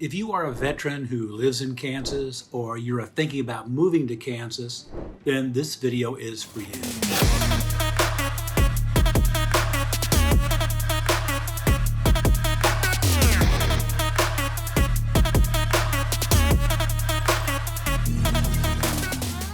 If you are a veteran who lives in Kansas or you're thinking about moving to Kansas, then this video is for you.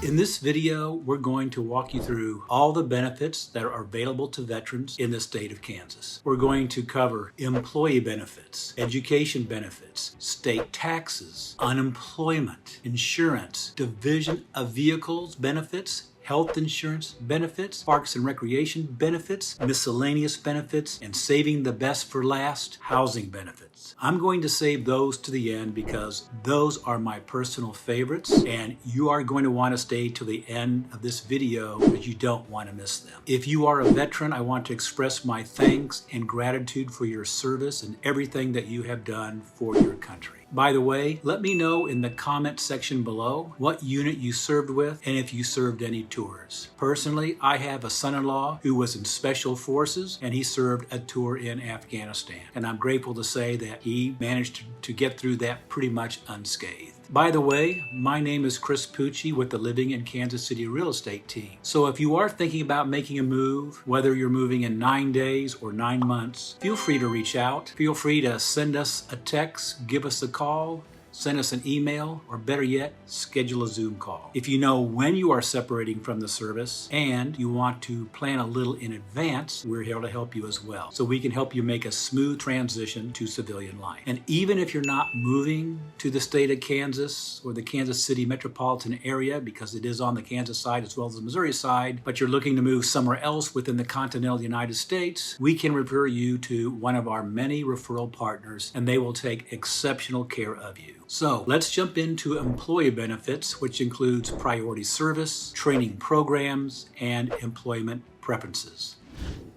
In this video, we're going to walk you through all the benefits that are available to veterans in the state of Kansas. We're going to cover employee benefits, education benefits, state taxes, unemployment, insurance, division of vehicles benefits, health insurance benefits, parks and recreation benefits, miscellaneous benefits, and saving the best for last, housing benefits. I'm going to save those to the end because those are my personal favorites, and you are going to want to stay to the end of this video because you don't want to miss them. If you are a veteran, I want to express my thanks and gratitude for your service and everything that you have done for your country. By the way, let me know in the comment section below what unit you served with and if you served any tours. Personally, I have a son-in-law who was in Special Forces and he served a tour in Afghanistan. And I'm grateful to say that he managed to get through that pretty much unscathed. By the way, my name is Chris Pucci with the Living in Kansas City Real Estate team. So if you are thinking about making a move, whether you're moving in 9 days or 9 months, feel free to reach out. Feel free to send us a text, give us a call, send us an email, or better yet, schedule a Zoom call. If you know when you are separating from the service and you want to plan a little in advance, we're here to help you as well. So we can help you make a smooth transition to civilian life. And even if you're not moving to the state of Kansas or the Kansas City metropolitan area, because it is on the Kansas side as well as the Missouri side, but you're looking to move somewhere else within the continental United States, we can refer you to one of our many referral partners and they will take exceptional care of you. So let's jump into employee benefits, which includes priority service, training programs, and employment preferences.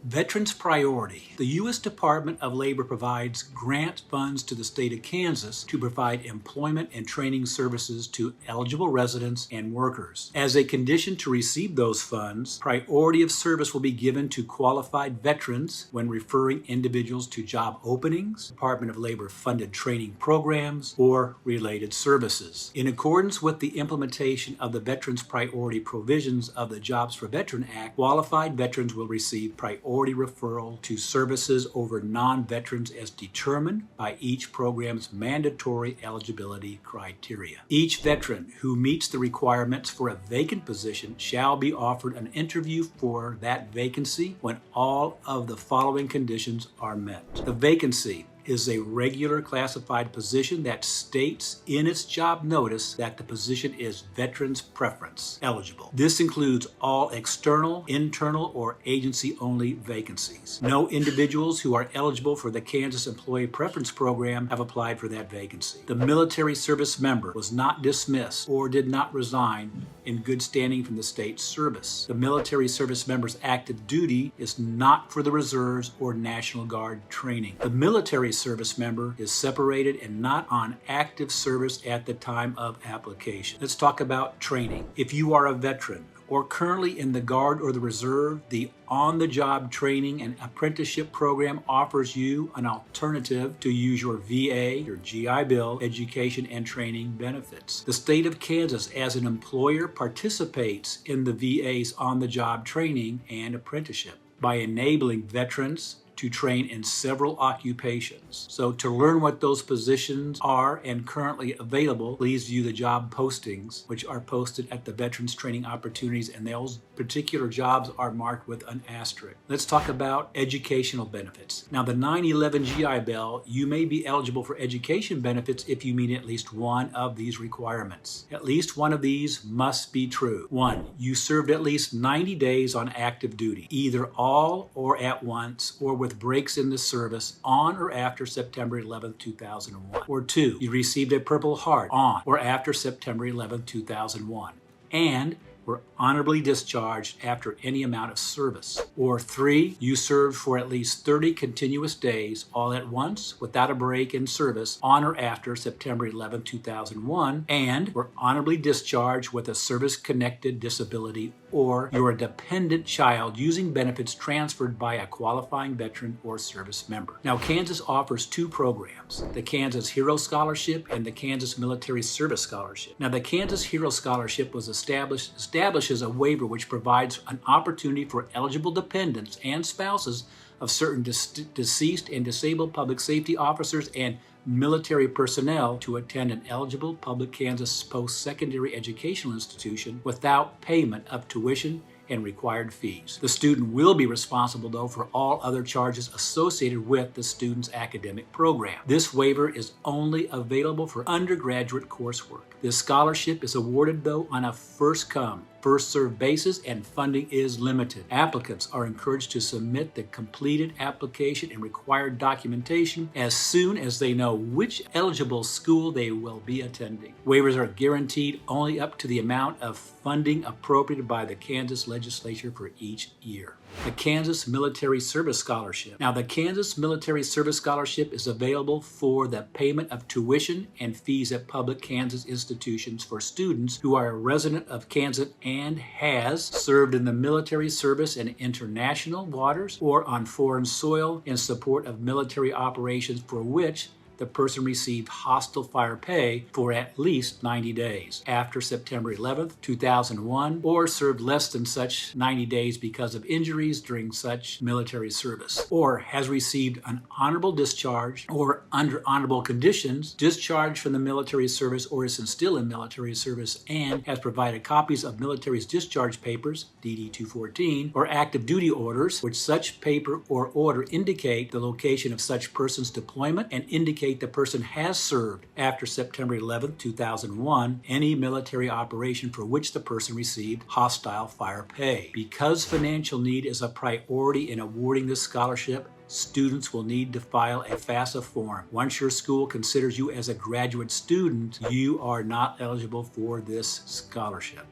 Veterans Priority. The U.S. Department of Labor provides grant funds to the state of Kansas to provide employment and training services to eligible residents and workers. As a condition to receive those funds, priority of service will be given to qualified veterans when referring individuals to job openings, Department of Labor funded training programs, or related services. In accordance with the implementation of the Veterans Priority provisions of the Jobs for Veteran Act, qualified veterans will receive priority referral to services over non-veterans as determined by each program's mandatory eligibility criteria. Each veteran who meets the requirements for a vacant position shall be offered an interview for that vacancy when all of the following conditions are met. The vacancy is a regular classified position that states in its job notice that the position is veterans preference eligible. This includes all external, internal, or agency-only vacancies. No individuals who are eligible for the Kansas Employee Preference Program have applied for that vacancy. The military service member was not dismissed or did not resign in good standing from the state service. The military service member's active duty is not for the reserves or National Guard training. The military service member is separated and not on active service at the time of application. Let's talk about training. If you are a veteran or currently in the Guard or the Reserve, the on-the-job training and apprenticeship program offers you an alternative to use your VA, your GI Bill, education and training benefits. The state of Kansas, as an employer, participates in the VA's on-the-job training and apprenticeship by enabling veterans to train in several occupations. So to learn what those positions are and currently available, please view the job postings, which are posted at the Veterans Training Opportunities, and those particular jobs are marked with an asterisk. Let's talk about educational benefits. Now, the 9/11 GI Bill, you may be eligible for education benefits if you meet at least one of these requirements. At least one of these must be true. 1, you served at least 90 days on active duty, either all or at once, or with breaks in the service on or after September 11, 2001. Or 2, you received a Purple Heart on or after September 11, 2001. And were honorably discharged after any amount of service. Or 3, you served for at least 30 continuous days all at once without a break in service on or after September 11, 2001, and were honorably discharged with a service-connected disability or you're a dependent child using benefits transferred by a qualifying veteran or service member. Now, Kansas offers two programs, the Kansas Hero Scholarship and the Kansas Military Service Scholarship. Now, the Kansas Hero Scholarship was establishes a waiver which provides an opportunity for eligible dependents and spouses of certain deceased and disabled public safety officers and military personnel to attend an eligible public Kansas post-secondary educational institution without payment of tuition and required fees. The student will be responsible, though, for all other charges associated with the student's academic program. This waiver is only available for undergraduate coursework. This scholarship is awarded, though, on a first-come, first-served basis, and funding is limited. Applicants are encouraged to submit the completed application and required documentation as soon as they know which eligible school they will be attending. Waivers are guaranteed only up to the amount of funding appropriated by the Kansas legislature for each year. The Kansas Military Service Scholarship. Now, the Kansas Military Service Scholarship is available for the payment of tuition and fees at public Kansas institutions for students who are a resident of Kansas and has served in the military service in international waters or on foreign soil in support of military operations for which the person received hostile fire pay for at least 90 days after September 11, 2001, or served less than such 90 days because of injuries during such military service, or has received an honorable discharge or under honorable conditions discharged from the military service or is still in military service and has provided copies of military's discharge papers, DD 214, or active duty orders, which such paper or order indicate the location of such person's deployment and indicate the person has served after September 11, 2001, any military operation for which the person received hostile fire pay. Because financial need is a priority in awarding this scholarship, students will need to file a FAFSA form. Once your school considers you as a graduate student, you are not eligible for this scholarship.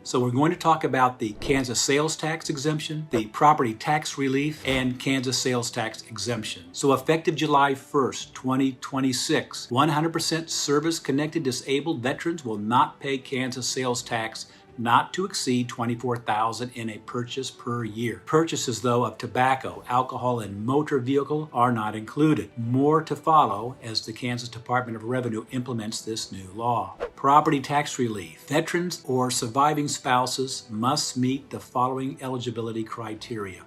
So we're going to talk about the Kansas sales tax exemption, the property tax relief, and Kansas sales tax exemption. So effective July 1st, 2026, 100% service-connected disabled veterans will not pay Kansas sales tax not to exceed $24,000 in a purchase per year. Purchases, though, of tobacco, alcohol, and motor vehicle are not included. More to follow as the Kansas Department of Revenue implements this new law. Property tax relief. Veterans or surviving spouses must meet the following eligibility criteria.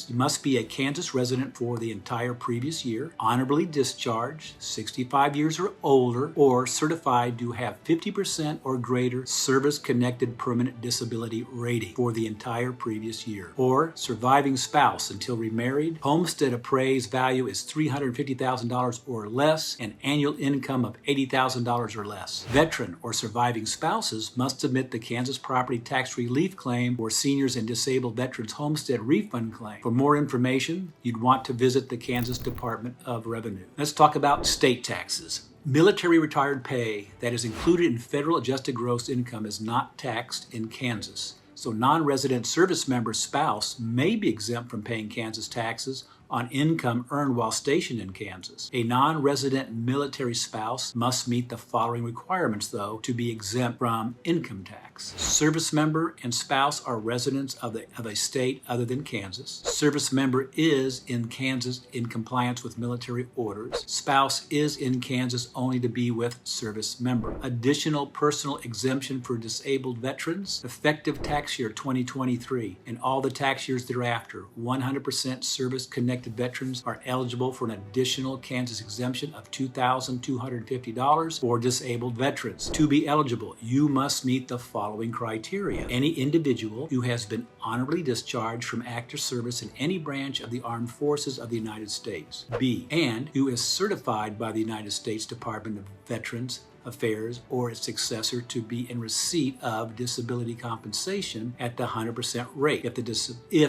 Must be a Kansas resident for the entire previous year, honorably discharged, 65 years or older, or certified to have 50% or greater service-connected permanent disability rating for the entire previous year, or surviving spouse until remarried, homestead appraised value is $350,000 or less, and annual income of $80,000 or less. Veteran or surviving spouses must submit the Kansas property tax relief claim for seniors and disabled veterans homestead refund claim. For more information, you'd want to visit the Kansas Department of Revenue. Let's talk about state taxes. Military retired pay that is included in federal adjusted gross income is not taxed in Kansas. So non-resident service member spouse may be exempt from paying Kansas taxes on income earned while stationed in Kansas. A non-resident military spouse must meet the following requirements, though, to be exempt from income tax. Service member and spouse are residents of a state other than Kansas. Service member is in Kansas in compliance with military orders. Spouse is in Kansas only to be with service member. Additional personal exemption for disabled veterans, effective tax year 2023 and all the tax years thereafter. 100% service-connected veterans are eligible for an additional Kansas exemption of $2,250 for disabled veterans. To be eligible, you must meet the following criteria. Any individual who has been honorably discharged from active service in any branch of the Armed Forces of the United States. B, and who is certified by the United States Department of Veterans Affairs or its successor to be in receipt of disability compensation at the 100% rate if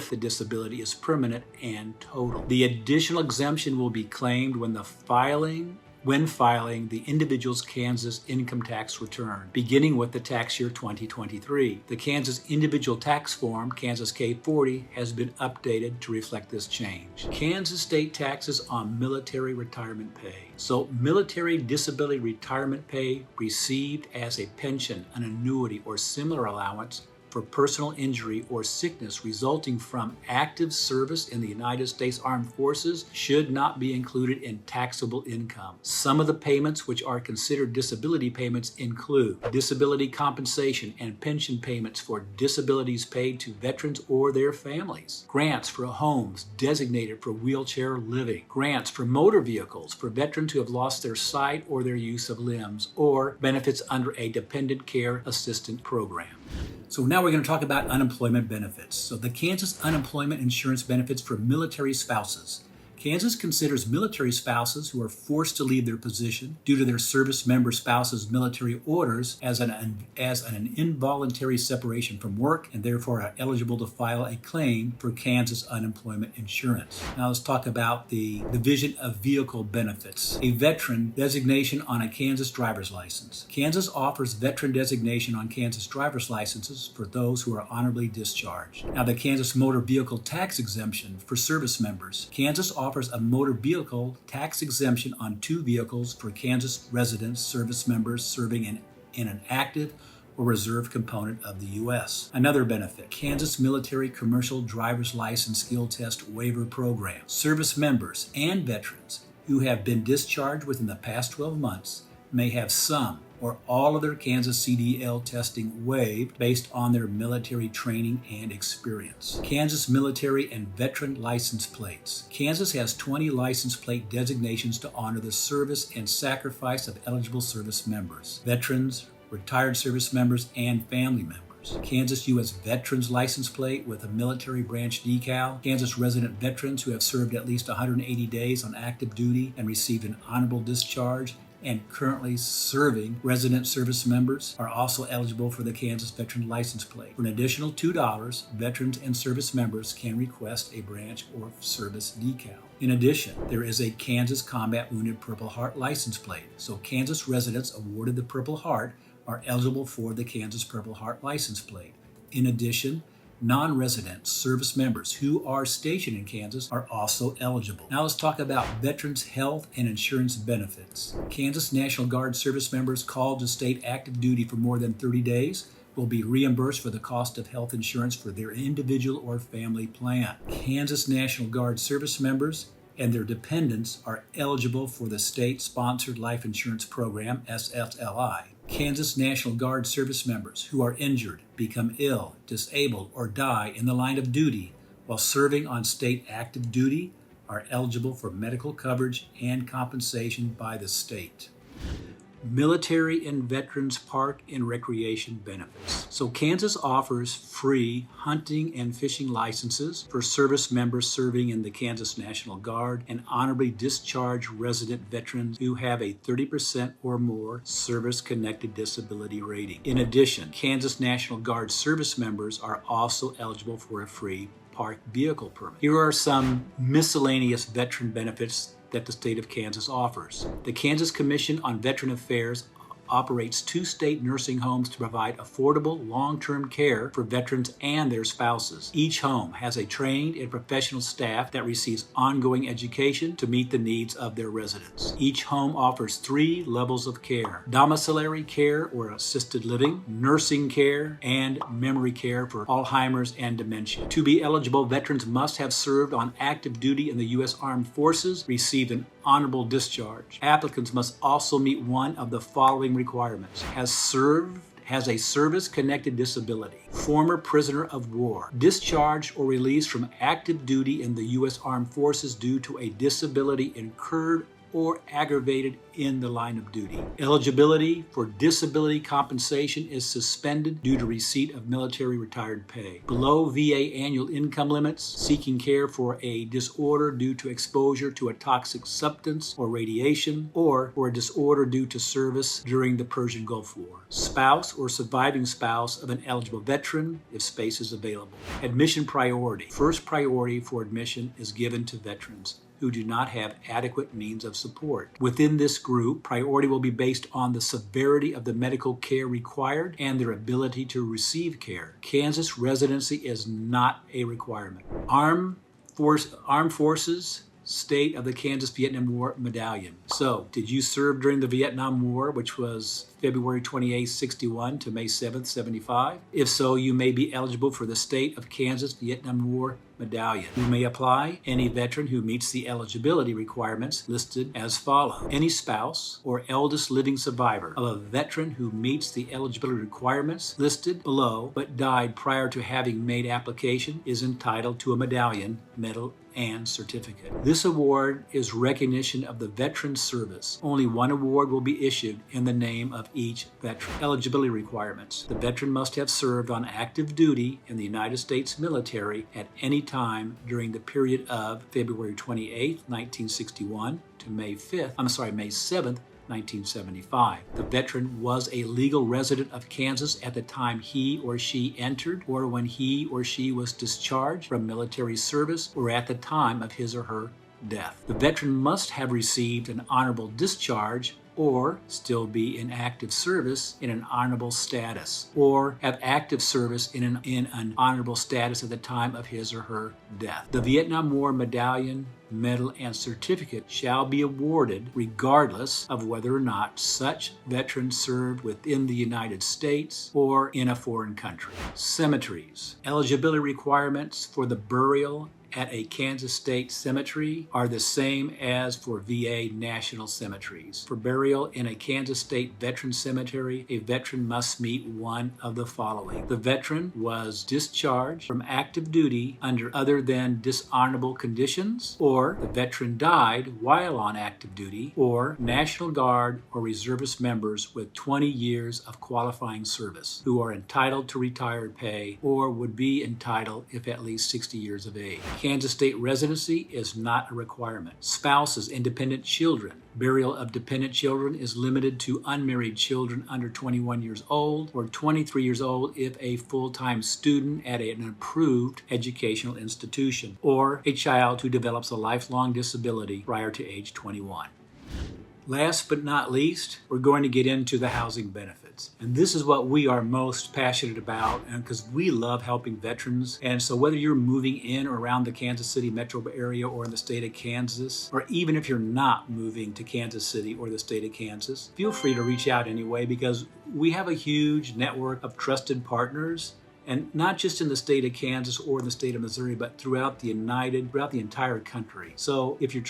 the disability is permanent and total. The additional exemption will be claimed when filing the individual's Kansas income tax return, beginning with the tax year 2023. The Kansas individual tax form, Kansas K-40, has been updated to reflect this change. Kansas state taxes on military retirement pay. So military disability retirement pay received as a pension, an annuity, or similar allowance for personal injury or sickness resulting from active service in the United States Armed Forces should not be included in taxable income. Some of the payments which are considered disability payments include disability compensation and pension payments for disabilities paid to veterans or their families, grants for homes designated for wheelchair living, grants for motor vehicles for veterans who have lost their sight or their use of limbs, or benefits under a dependent care assistant program. So now we're going to talk about unemployment benefits. So the Kansas unemployment insurance benefits for military spouses. Kansas considers military spouses who are forced to leave their position due to their service member spouse's military orders as an involuntary separation from work, and therefore are eligible to file a claim for Kansas unemployment insurance. Now let's talk about the division of vehicle benefits. A veteran designation on a Kansas driver's license. Kansas offers veteran designation on Kansas driver's licenses for those who are honorably discharged. Now the Kansas motor vehicle tax exemption for service members. Kansas offers a motor vehicle tax exemption on 2 vehicles for Kansas residents, service members serving in an active or reserve component of the U.S. Another benefit, Kansas Military Commercial Driver's License Skill Test Waiver Program. Service members and veterans who have been discharged within the past 12 months may have some or all of their Kansas CDL testing waived based on their military training and experience. Kansas military and veteran license plates. Kansas has 20 license plate designations to honor the service and sacrifice of eligible service members, veterans, retired service members, and family members. Kansas U.S. Veterans License Plate with a military branch decal. Kansas resident veterans who have served at least 180 days on active duty and received an honorable discharge and currently serving resident service members are also eligible for the Kansas Veteran License Plate. For an additional $2, veterans and service members can request a branch or service decal. In addition, there is a Kansas Combat Wounded Purple Heart License Plate, so Kansas residents awarded the Purple Heart are eligible for the Kansas Purple Heart License Plate. In addition, non-resident service members who are stationed in Kansas are also eligible. Now let's talk about veterans' health and insurance benefits. Kansas National Guard service members called to state active duty for more than 30 days will be reimbursed for the cost of health insurance for their individual or family plan. Kansas National Guard service members and their dependents are eligible for the state-sponsored life insurance program, SSLI. Kansas National Guard service members who are injured, become ill, disabled, or die in the line of duty while serving on state active duty are eligible for medical coverage and compensation by the state. Military and Veterans Park and Recreation benefits. So Kansas offers free hunting and fishing licenses for service members serving in the Kansas National Guard and honorably discharged resident veterans who have a 30% or more service-connected disability rating. In addition, Kansas National Guard service members are also eligible for a free park vehicle permit. Here are some miscellaneous veteran benefits that the state of Kansas offers. The Kansas Commission on Veteran Affairs operates 2 state nursing homes to provide affordable long-term care for veterans and their spouses. Each home has a trained and professional staff that receives ongoing education to meet the needs of their residents. Each home offers 3 levels of care: domiciliary care or assisted living, nursing care, and memory care for Alzheimer's and dementia. To be eligible, veterans must have served on active duty in the U.S. Armed Forces, received an honorable discharge. Applicants must also meet one of the following requirements: has a service-connected disability, former prisoner of war, discharged or released from active duty in the U.S. Armed Forces due to a disability incurred or aggravated in the line of duty. Eligibility for disability compensation is suspended due to receipt of military retired pay. Below VA annual income limits, seeking care for a disorder due to exposure to a toxic substance or radiation, or for a disorder due to service during the Persian Gulf War. Spouse or surviving spouse of an eligible veteran, if space is available. Admission priority. First priority for admission is given to veterans who do not have adequate means of support. Within this group, priority will be based on the severity of the medical care required and their ability to receive care. Kansas residency is not a requirement. Armed Forces state of the Kansas-Vietnam War medallion. So, did you serve during the Vietnam War, which was February 28, 61 to May 7, 75? If so, you may be eligible for the state of Kansas Vietnam War medallion. You may apply any veteran who meets the eligibility requirements listed as follows. Any spouse or eldest living survivor of a veteran who meets the eligibility requirements listed below but died prior to having made application is entitled to a medallion, medal, and certificate. This award is recognition of the veteran's service. Only one award will be issued in the name of each veteran. Eligibility requirements. The veteran must have served on active duty in the United States military at any time during the period of February 28, 1961 to May 7th, 1975. The veteran was a legal resident of Kansas at the time he or she entered or when he or she was discharged from military service or at the time of his or her death. The veteran must have received an honorable discharge or still be in active service in an honorable status, or have active service in an honorable status at the time of his or her death. The Vietnam War medallion, medal, and certificate shall be awarded regardless of whether or not such veteran served within the United States or in a foreign country. Cemeteries. Eligibility requirements for the burial at a Kansas State cemetery are the same as for VA national cemeteries. For burial in a Kansas State veteran cemetery, a veteran must meet one of the following. The veteran was discharged from active duty under other than dishonorable conditions, or the veteran died while on active duty, or National Guard or reservist members with 20 years of qualifying service who are entitled to retired pay or would be entitled if at least 60 years of age. Kansas State residency is not a requirement. Spouses, independent children. Burial of dependent children is limited to unmarried children under 21 years old or 23 years old if a full-time student at an approved educational institution, or a child who develops a lifelong disability prior to age 21. Last but not least, we're going to get into the housing benefits. And this is what we are most passionate about, and because we love helping veterans. And so whether you're moving in or around the Kansas City metro area or in the state of Kansas, or even if you're not moving to Kansas City or the state of Kansas, feel free to reach out anyway, because we have a huge network of trusted partners. And not just in the state of Kansas or in the state of Missouri, but throughout the entire country. So if you're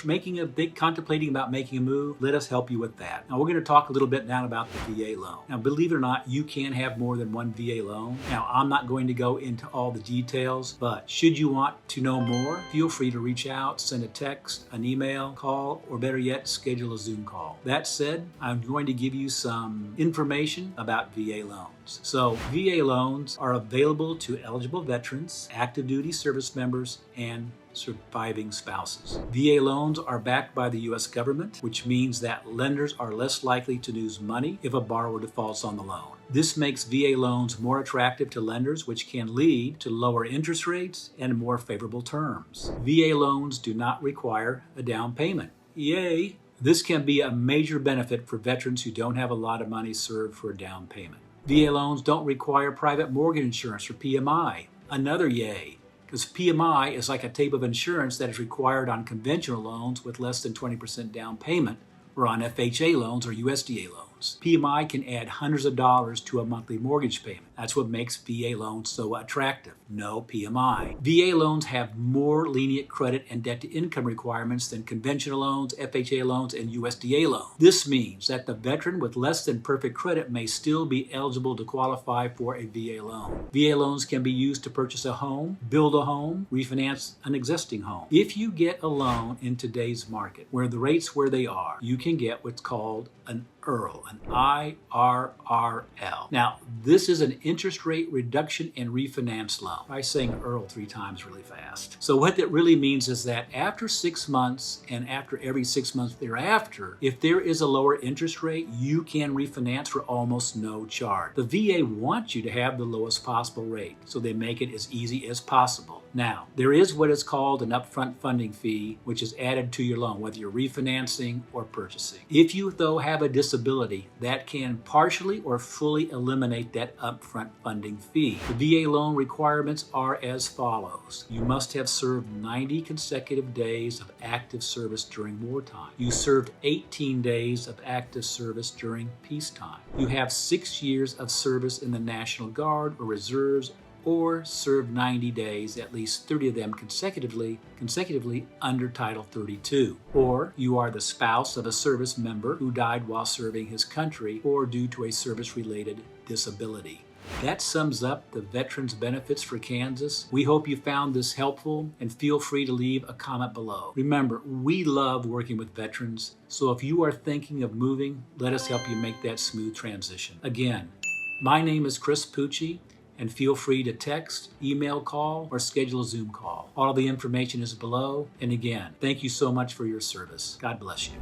contemplating about making a move, let us help you with that. Now we're going to talk a little bit now about the VA loan. Now believe it or not, you can have more than one VA loan. Now I'm not going to go into all the details, but should you want to know more, feel free to reach out, send a text, an email, call, or better yet, schedule a Zoom call. That said, I'm going to give you some information about VA loans. So VA loans are available to eligible veterans, active duty service members, and surviving spouses. VA loans are backed by the U.S. government, which means that lenders are less likely to lose money if a borrower defaults on the loan. This makes VA loans more attractive to lenders, which can lead to lower interest rates and more favorable terms. VA loans do not require a down payment. Yay! This can be a major benefit for veterans who don't have a lot of money served for a down payment. VA loans don't require private mortgage insurance or PMI. Another yay, because PMI is like a type of insurance that is required on conventional loans with less than 20% down payment, or on FHA loans or USDA loans. PMI can add hundreds of dollars to a monthly mortgage payment. That's what makes VA loans so attractive. No PMI. VA loans have more lenient credit and debt-to-income requirements than conventional loans, FHA loans, and USDA loans. This means that the veteran with less than perfect credit may still be eligible to qualify for a VA loan. VA loans can be used to purchase a home, build a home, refinance an existing home. If you get a loan in today's market, where the rates where they are, you can get what's called an IRRRL, an IRRRL. Now, this is an interest rate reduction and refinance loan. Try saying IRRRL 3 times really fast. So what that really means is that after 6 months and after every 6 months thereafter, if there is a lower interest rate, you can refinance for almost no charge. The VA wants you to have the lowest possible rate, so they make it as easy as possible. Now, there is what is called an upfront funding fee, which is added to your loan, whether you're refinancing or purchasing. If you, though, have a disability disability, that can partially or fully eliminate that upfront funding fee. The VA loan requirements are as follows. You must have served 90 consecutive days of active service during wartime. You served 18 days of active service during peacetime. You have 6 years of service in the National Guard or Reserves, or served 90 days, at least 30 of them consecutively under Title 32. Or you are the spouse of a service member who died while serving his country or due to a service-related disability. That sums up the veterans benefits for Kansas. We hope you found this helpful, and feel free to leave a comment below. Remember, we love working with veterans, so if you are thinking of moving, let us help you make that smooth transition. Again, my name is Chris Pucci, and feel free to text, email, call, or schedule a Zoom call. All the information is below. And again, thank you so much for your service. God bless you.